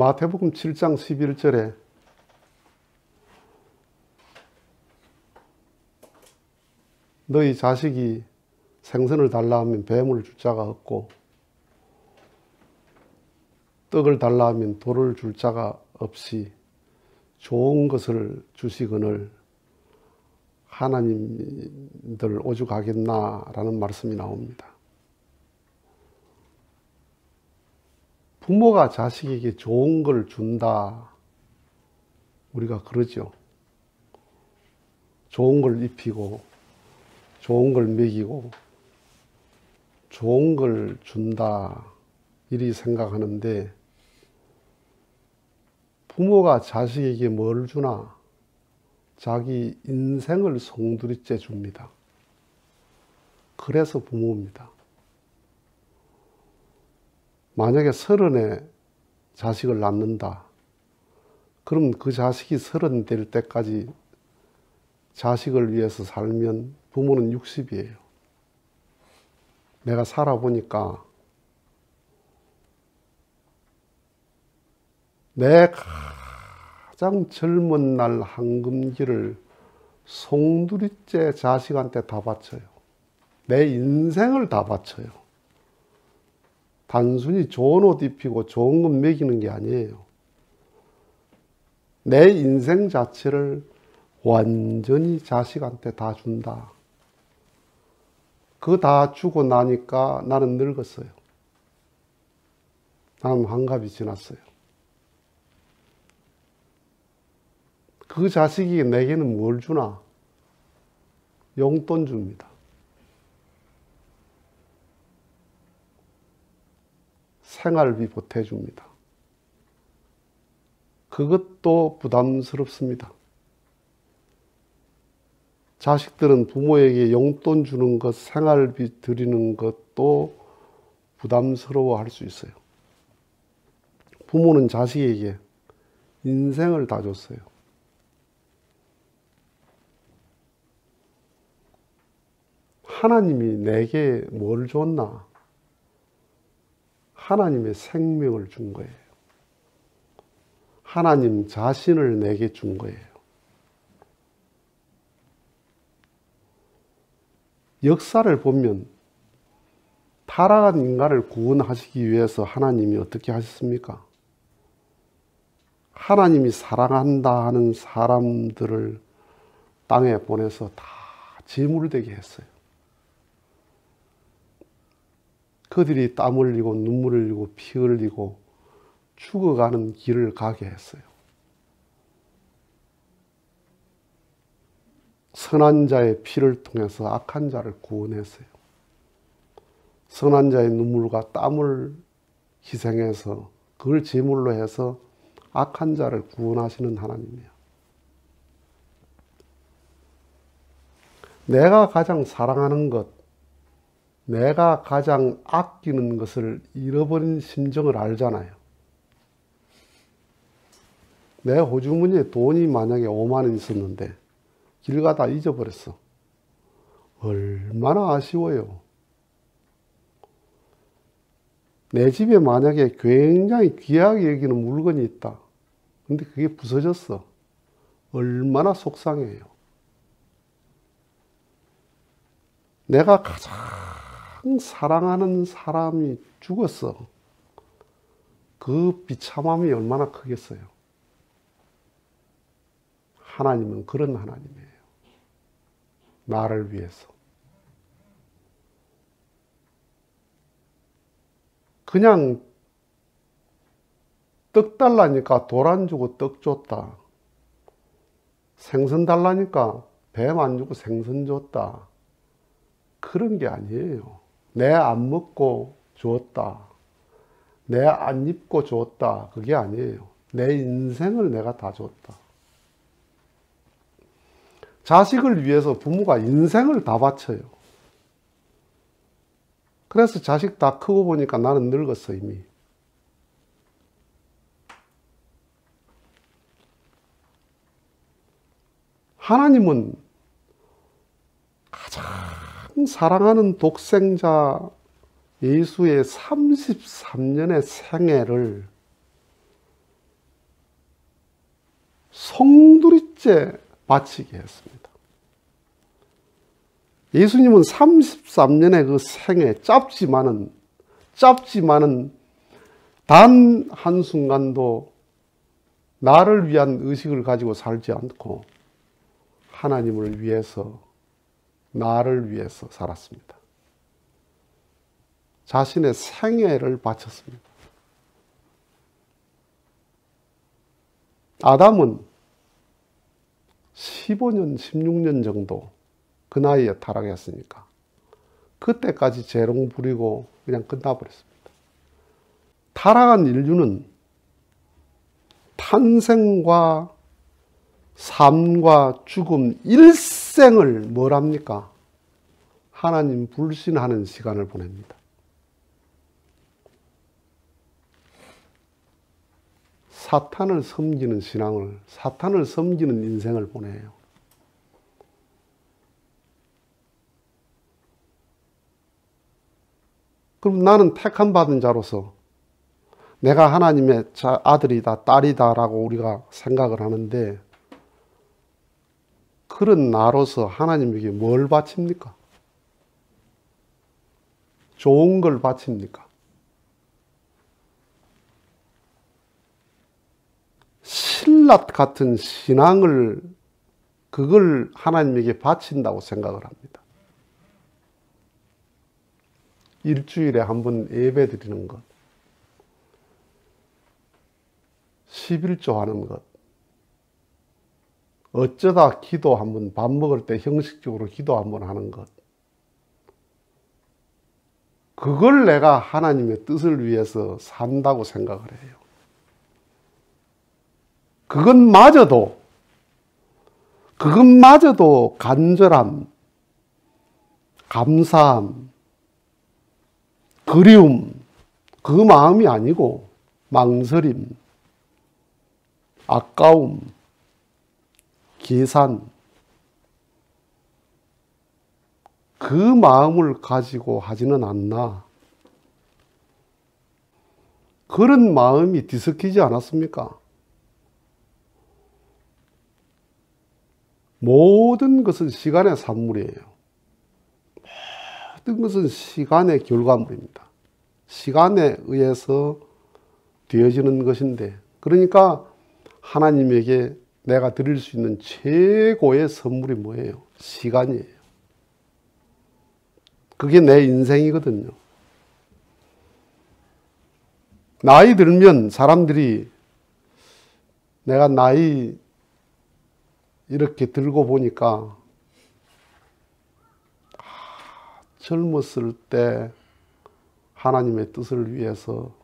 마태복음 7장 11절에 너희 자식이 생선을 달라 하면 뱀을 줄 자가 없고 떡을 달라 하면 돌을 줄 자가 없이 좋은 것을 주시거늘 하나님들 오죽하겠나라는 말씀이 나옵니다. 부모가 자식에게 좋은 걸 준다. 우리가 그러죠. 좋은 걸 입히고 좋은 걸 먹이고 좋은 걸 준다. 이리 생각하는데 부모가 자식에게 뭘 주나? 자기 인생을 송두리째 줍니다. 그래서 부모입니다. 만약에 30에 자식을 낳는다. 그럼 그 자식이 30 될 때까지 자식을 위해서 살면 부모는 60이에요. 내가 살아보니까 내 가장 젊은 날 황금기를 송두리째 자식한테 다 바쳐요. 내 인생을 다 바쳐요. 단순히 좋은 옷 입히고 좋은 것 먹이는 게 아니에요. 내 인생 자체를 완전히 자식한테 다 준다. 그거 다 주고 나니까 나는 늙었어요. 나는 환갑이 지났어요. 그 자식이 내게는 뭘 주나? 용돈 줍니다. 생활비 보태줍니다. 그것도 부담스럽습니다. 자식들은 부모에게 용돈 주는 것, 생활비 드리는 것도 부담스러워 할 수 있어요. 부모는 자식에게 인생을 다 줬어요. 하나님이 내게 뭘 줬나? 하나님의 생명을 준 거예요. 하나님 자신을 내게 준 거예요. 역사를 보면 타락한 인간을 구원하시기 위해서 하나님이 어떻게 하셨습니까? 하나님이 사랑한다 하는 사람들을 땅에 보내서 다 제물되게 했어요. 그들이 땀 흘리고 눈물 흘리고 피 흘리고 죽어가는 길을 가게 했어요. 선한 자의 피를 통해서 악한 자를 구원했어요. 선한 자의 눈물과 땀을 희생해서 그걸 제물로 해서 악한 자를 구원하시는 하나님이에요. 내가 가장 사랑하는 것, 내가 가장 아끼는 것을 잃어버린 심정을 알잖아요. 내 호주머니에 돈이 만약에 5만 원 있었는데 길 가다 잊어버렸어. 얼마나 아쉬워요. 내 집에 만약에 굉장히 귀하게 여기는 물건이 있다. 근데 그게 부서졌어. 얼마나 속상해요. 내가 가장 사랑하는 사람이 죽었어. 그 비참함이 얼마나 크겠어요. 하나님은 그런 하나님이에요. 나를 위해서. 그냥 떡 달라니까 돌 안 주고 떡 줬다. 생선 달라니까 뱀 안 주고 생선 줬다. 그런 게 아니에요. 내 안 먹고 줬다. 내 안 입고 줬다. 그게 아니에요. 내 인생을 내가 다 줬다. 자식을 위해서 부모가 인생을 다 바쳐요. 그래서 자식 다 크고 보니까 나는 늙었어, 이미. 하나님은 가장 사랑하는 독생자 예수의 33년의 생애를 송두리째 바치게 했습니다. 예수님은 33년의 그 생애, 짧지만은 단 한순간도 나를 위한 의식을 가지고 살지 않고 하나님을 위해서, 나를 위해서 살았습니다. 자신의 생애를 바쳤습니다. 아담은 15년, 16년 정도 그 나이에 타락했으니까 그때까지 재롱 부리고 그냥 끝나버렸습니다. 타락한 인류는 탄생과 삶과 죽음, 일생을 뭘 합니까? 하나님 불신하는 시간을 보냅니다. 사탄을 섬기는 신앙을, 사탄을 섬기는 인생을 보내요. 그럼 나는 택함 받은 자로서 내가 하나님의 아들이다, 딸이다라고 우리가 생각을 하는데, 그런 나로서 하나님에게 뭘 바칩니까? 좋은 걸 바칩니까? 신라 같은 신앙을, 그걸 하나님에게 바친다고 생각을 합니다. 일주일에 한 번 예배 드리는 것, 11조 하는 것, 어쩌다 기도 한 번, 밥 먹을 때 형식적으로 기도 한 번 하는 것, 그걸 내가 하나님의 뜻을 위해서 산다고 생각을 해요. 그것마저도 간절함, 감사함, 그리움, 그 마음이 아니고 망설임, 아까움, 계산, 그 마음을 가지고 하지는 않나. 그런 마음이 뒤섞이지 않았습니까? 모든 것은 시간의 산물이에요. 모든 것은 시간의 결과물입니다. 시간에 의해서 되어지는 것인데, 그러니까 하나님에게 내가 드릴 수 있는 최고의 선물이 뭐예요? 시간이에요. 그게 내 인생이거든요. 나이 들면 사람들이, 내가 나이 이렇게 들고 보니까 젊었을 때 하나님의 뜻을 위해서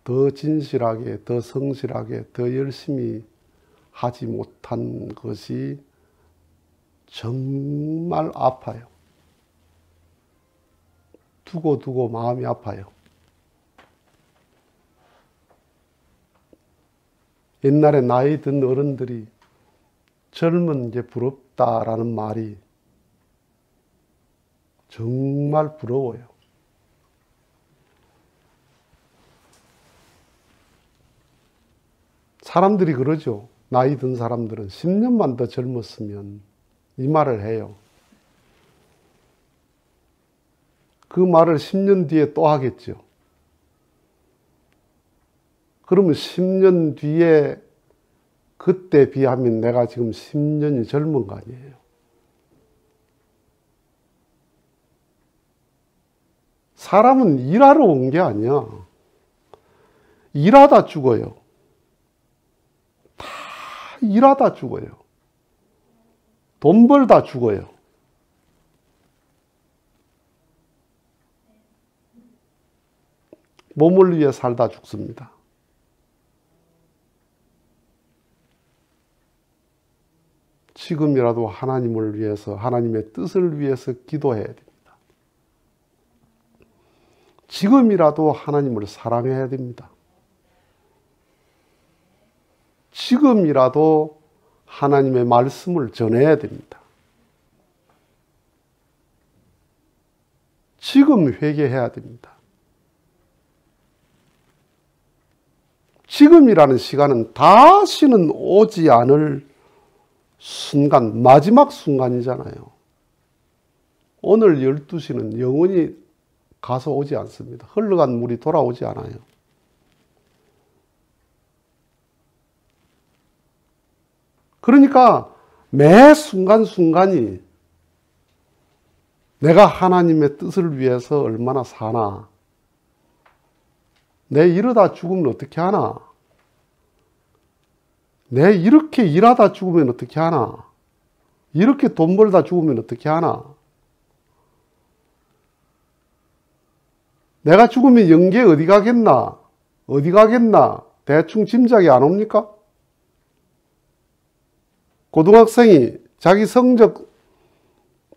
더 진실하게, 더 성실하게, 더 열심히 하지 못한 것이 정말 아파요. 두고 마음이 아파요. 옛날에 나이 든 어른들이 젊은 게 부럽다라는 말이 정말 부러워요. 사람들이 그러죠. 나이 든 사람들은 10년만 더 젊었으면, 이 말을 해요. 그 말을 10년 뒤에 또 하겠죠. 그러면 10년 뒤에 그때 비하면 내가 지금 10년이 젊은 거 아니에요. 사람은 일하러 온 게 아니야. 일하다 죽어요. 다 일하다 죽어요. 돈 벌다 죽어요. 몸을 위해 살다 죽습니다. 지금이라도 하나님을 위해서, 하나님의 뜻을 위해서 기도해야 됩니다. 지금이라도 하나님을 사랑해야 됩니다. 지금이라도 하나님의 말씀을 전해야 됩니다. 지금 회개해야 됩니다. 지금이라는 시간은 다시는 오지 않을 순간, 마지막 순간이잖아요. 오늘 12시는 영원히 가서 오지 않습니다. 흘러간 물이 돌아오지 않아요. 그러니까 매 순간순간이 내가 하나님의 뜻을 위해서 얼마나 사나, 내 이러다 죽으면 어떻게 하나, 내 이렇게 일하다 죽으면 어떻게 하나, 이렇게 돈 벌다 죽으면 어떻게 하나, 내가 죽으면 영계 어디 가겠나, 어디 가겠나, 대충 짐작이 안 옵니까? 고등학생이 자기 성적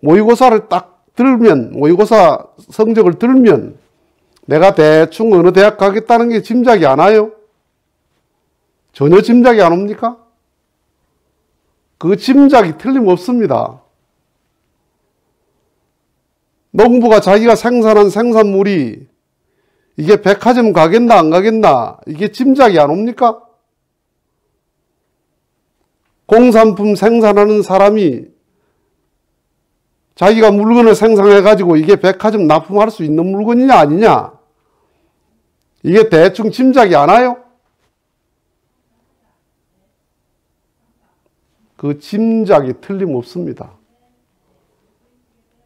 모의고사를 딱 들면, 모의고사 성적을 들면 내가 대충 어느 대학 가겠다는 게 짐작이 안 와요? 전혀 짐작이 안 옵니까? 그 짐작이 틀림없습니다. 농부가 자기가 생산한 생산물이 이게 백화점 가겠나 안 가겠나, 이게 짐작이 안 옵니까? 공산품 생산하는 사람이 자기가 물건을 생산해가지고 이게 백화점 납품할 수 있는 물건이냐 아니냐, 이게 대충 짐작이 안 와요? 그 짐작이 틀림없습니다.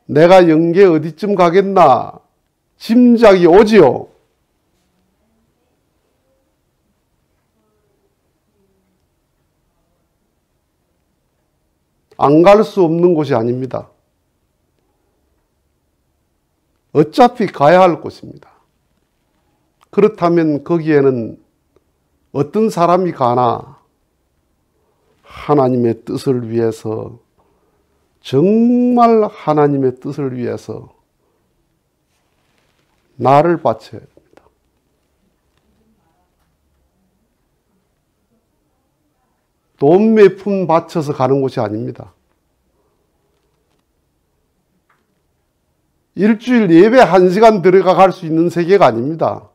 내가 영계 어디쯤 가겠나 짐작이 오지요. 안 갈 수 없는 곳이 아닙니다. 어차피 가야 할 곳입니다. 그렇다면 거기에는 어떤 사람이 가나? 하나님의 뜻을 위해서, 정말 하나님의 뜻을 위해서 나를 바쳐야 됩니다. 돈 몇 푼 바쳐서 가는 곳이 아닙니다. 일주일 예배 1시간 들어가 갈 수 있는 세계가 아닙니다.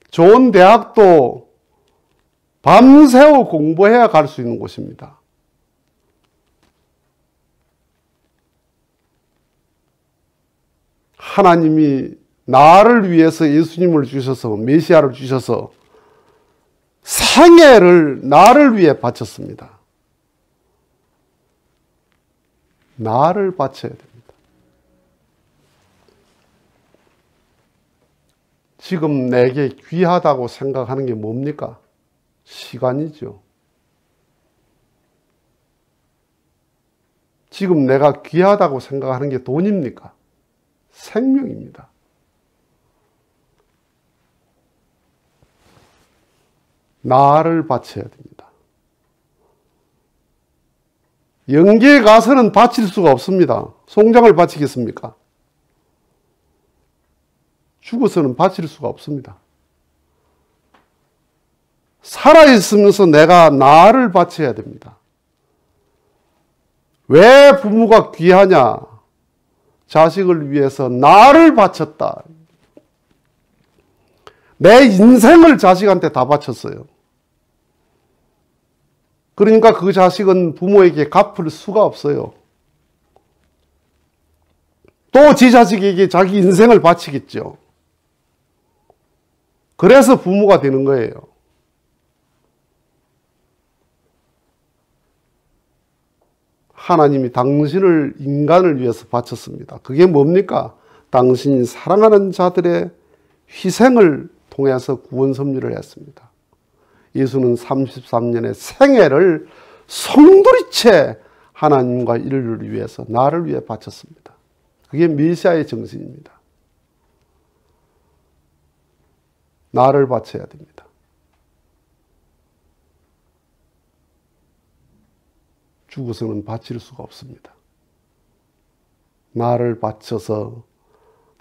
좋은 대학도 밤새워 공부해야 갈 수 있는 곳입니다. 하나님이 나를 위해서 예수님을 주셔서, 메시아를 주셔서 생애를 나를 위해 바쳤습니다. 나를 바쳐야 됩니다. 지금 내게 귀하다고 생각하는 게 뭡니까? 시간이죠. 지금 내가 귀하다고 생각하는 게 돈입니까? 생명입니다. 나를 바쳐야 됩니다. 영계에 가서는 바칠 수가 없습니다. 송장을 바치겠습니까? 죽어서는 바칠 수가 없습니다. 살아있으면서 내가 나를 바쳐야 됩니다. 왜 부모가 귀하냐? 자식을 위해서 나를 바쳤다. 내 인생을 자식한테 다 바쳤어요. 그러니까 그 자식은 부모에게 갚을 수가 없어요. 또 지 자식에게 자기 인생을 바치겠죠. 그래서 부모가 되는 거예요. 하나님이 당신을 인간을 위해서 바쳤습니다. 그게 뭡니까? 당신이 사랑하는 자들의 희생을 통해서 구원 섭리를 했습니다. 예수는 33년의 생애를 송두리째 하나님과 인류를 위해서, 나를 위해 바쳤습니다. 그게 메시아의 정신입니다. 나를 바쳐야 됩니다. 죽어서는 바칠 수가 없습니다. 나를 바쳐서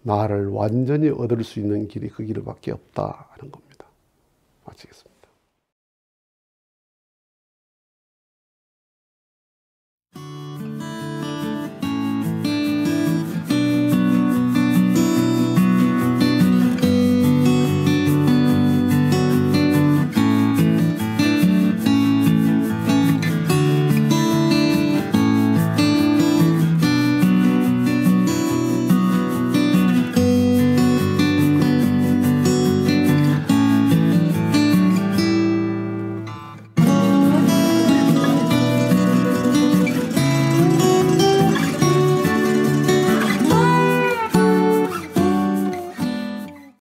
나를 완전히 얻을 수 있는 길이 그 길밖에 없다 하는 겁니다. 마치겠습니다.